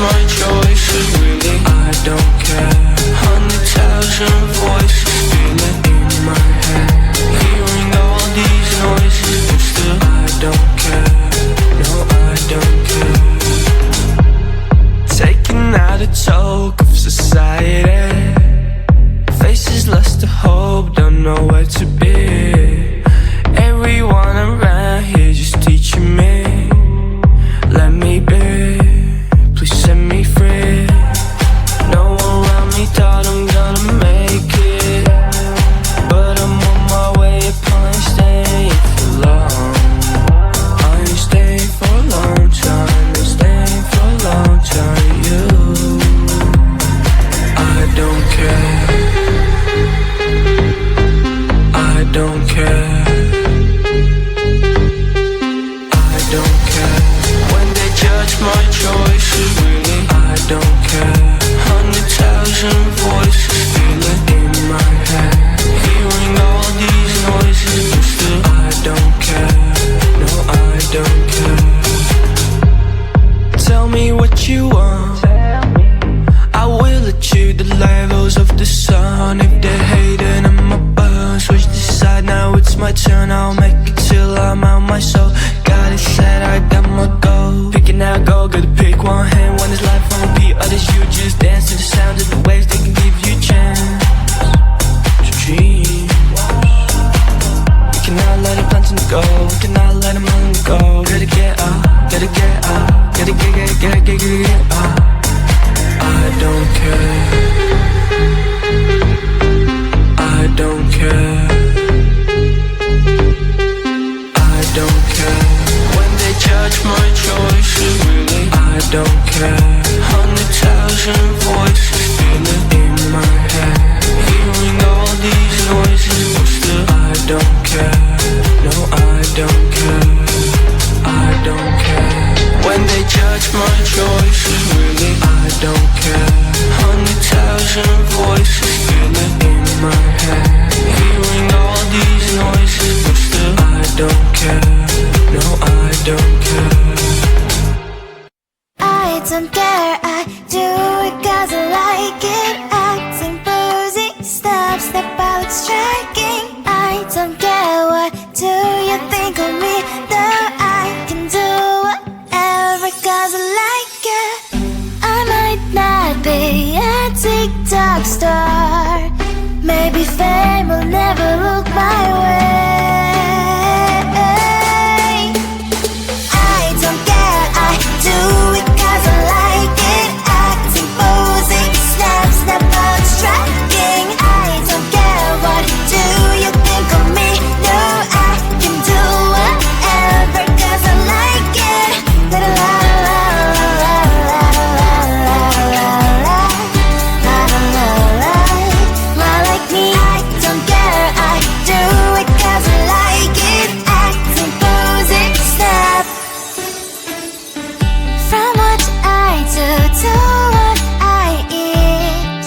my choices, really I don't care. 100,000 voices spinning in my head, hearing all these noises, but still I don't care. No, I don't care. Taking out a toke of society, faces lost to hope, don't know where to be. Everyone around here just teaching me, let me be, please set me free. No one around me thought I'm gonna make it, but I'm on my way up, I ain't staying for long. I ain't staying for a long time, ain't staying for a long time. You, I don't care, I don't care, I don't care. When they judge my choices, really I don't care. 100,000 voices feeling in my head, hearing all these noises, but still I don't care. No, I don't care. Tell me what you want, I will achieve the levels of the sun. If they're hating on my burn, switch the side, now it's my turn. I'll make it till I'm out my soul. Got it set, I got my goal. Picking out gold, gotta pick one hand. One is life on repeat, others you just dance to the sound of the waves. They can give you a chance to dream. You cannot let it plunge and go, you cannot let them on go. Gotta get up, gotta get up, gotta get up. I don't care, I don't care, I don't care. When they judge my choices, really I don't care. 100,000 voices spinning in my head, hearing all these noises, but still I don't care. No, I don't care, I don't care. When they judge my choices, really I don't care. 100,000 voices spinning in my head, hearing all these noises, but still I don't care. No, I don't care. I don't care, I do it cause I like it. Acting, posing, step out, striking. I don't care, what do you think of me? Though I can do whatever cause I like it. I might not be a TikTok star, maybe fame will never look my way. I don't care, I do it cause I like it. Acting, posing, step out, striking. I don't care, what do you think of me? No, I can do whatever cause I like it. La la la la la la la la la la la la. Like me, I don't care, I do it cause I like it. Acting, posing, step. From what I do to what I eat,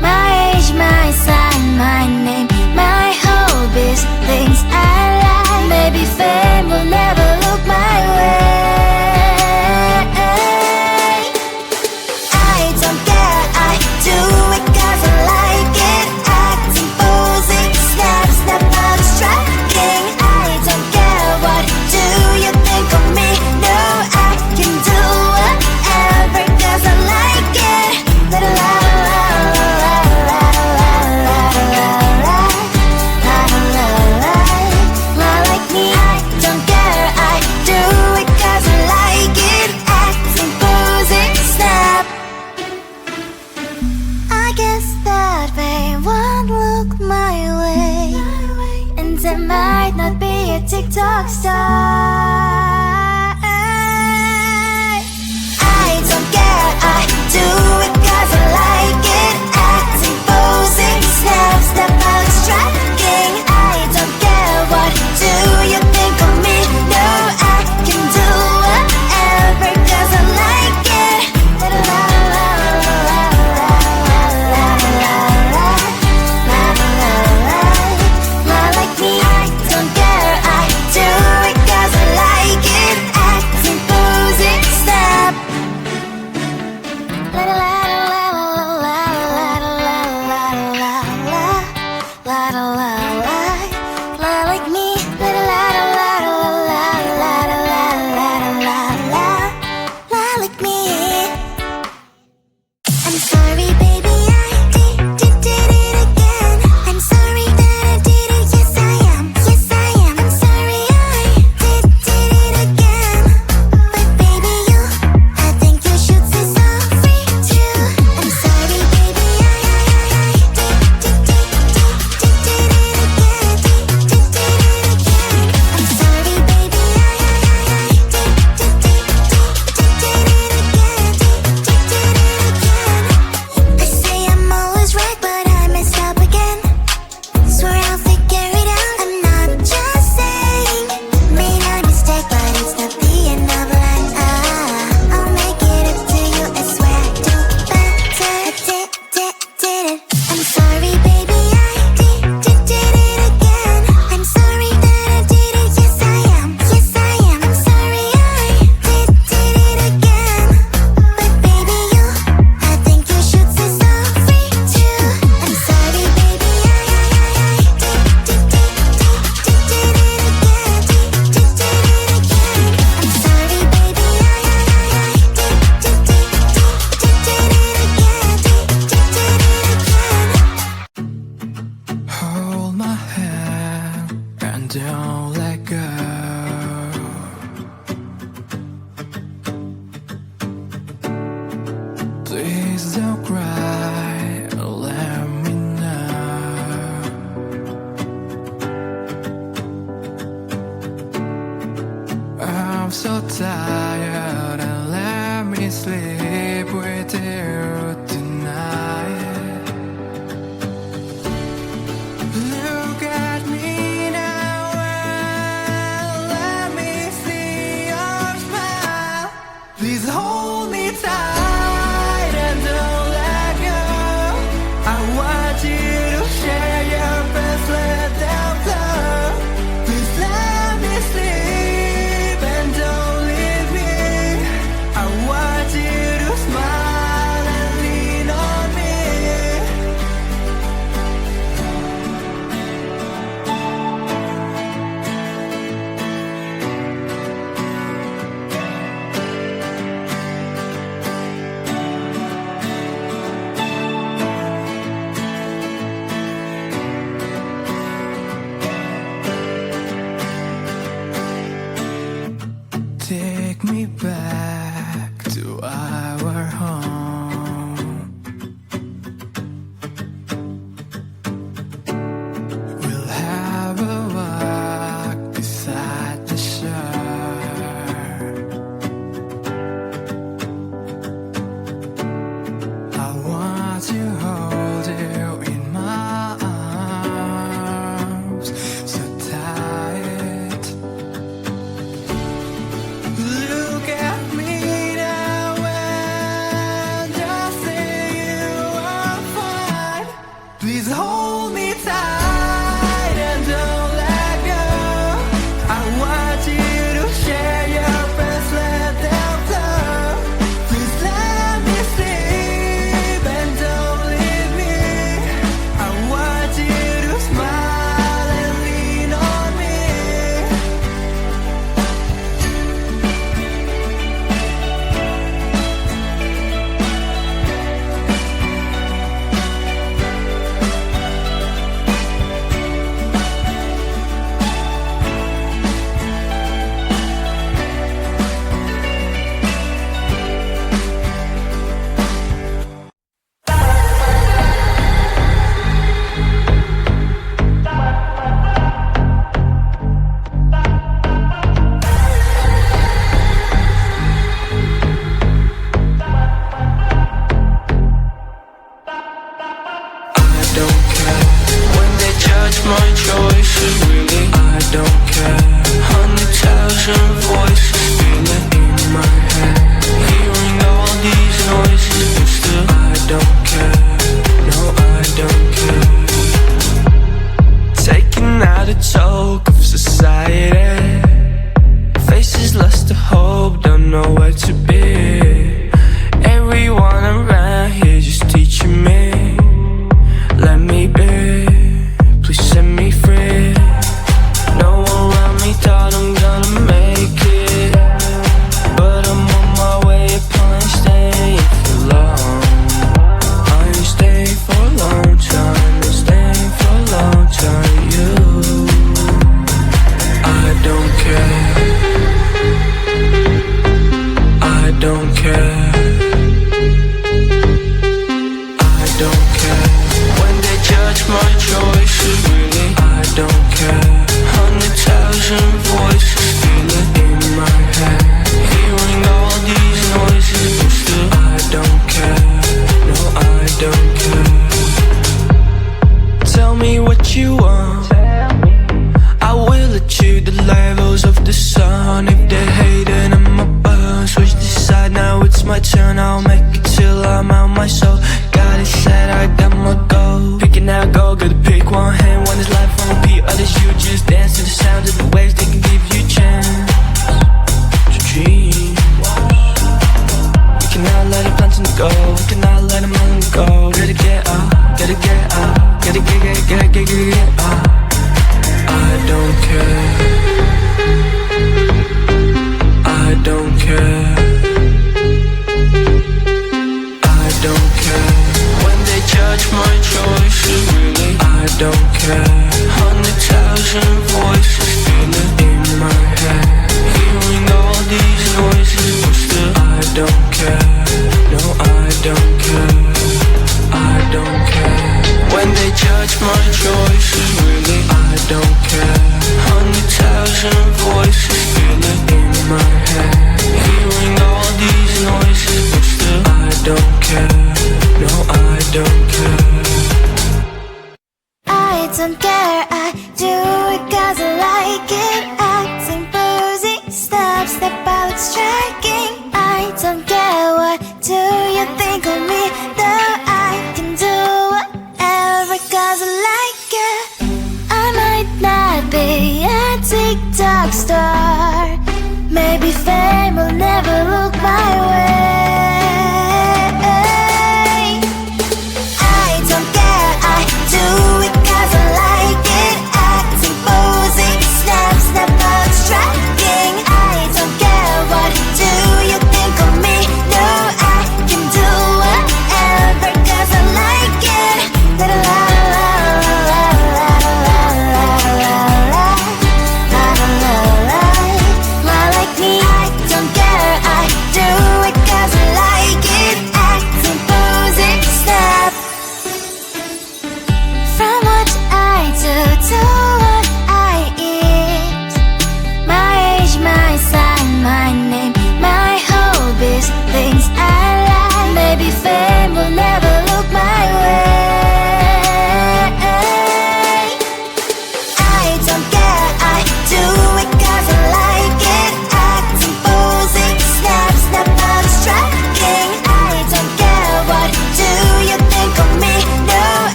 my age, my sign, my name, my hobbies, things I like. Maybe fame will never look my way. I don't care, I do it cause I like it. Acting, posing, step out, striking. I don't care, what do you think of me? No, I can do whatever cause I like it. La la la la la la la la la la la. Like me, I don't care, I do it cause I like it. Acting, posing, step. I guess that fame won't look my way, and I might not be a TikTok star. I don't care, I do it cause I like it. Acting, posing, step out, striking. I don't care, what do you think of me? No, I can do whatever cause I like it. La la la la la la la la la la la. Like me, I don't care, I do it cause I don't cry, let me know. I'm so tired and let me sleep with you tonight. Look at me now and let me see your smile. Please hold me tight and don't let go. I want you to share your best, let them flow. Please let me sleep and don't leave me. I want you to smile and lean on me. Take me back